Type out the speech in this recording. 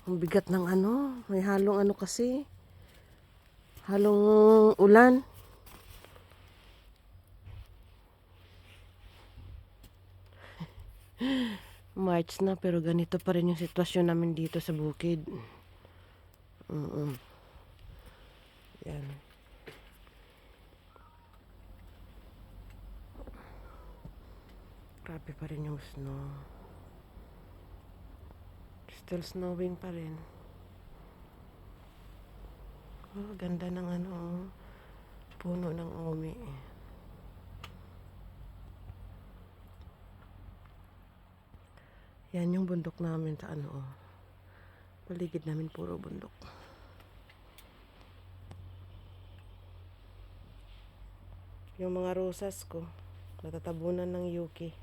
Ang bigat ng ano. May halong ano kasi. Halong ulan. March na pero ganito pa rin yung sitwasyon namin dito sa bukid. Yan. Grabe pa rin yung snow. Still snowing pa rin. Oh, ganda ng ano, puno ng umi. Yan yung bundok namin sa ano, paligid namin puro bundok. Yung mga rosas ko, natatabunan ng yuki.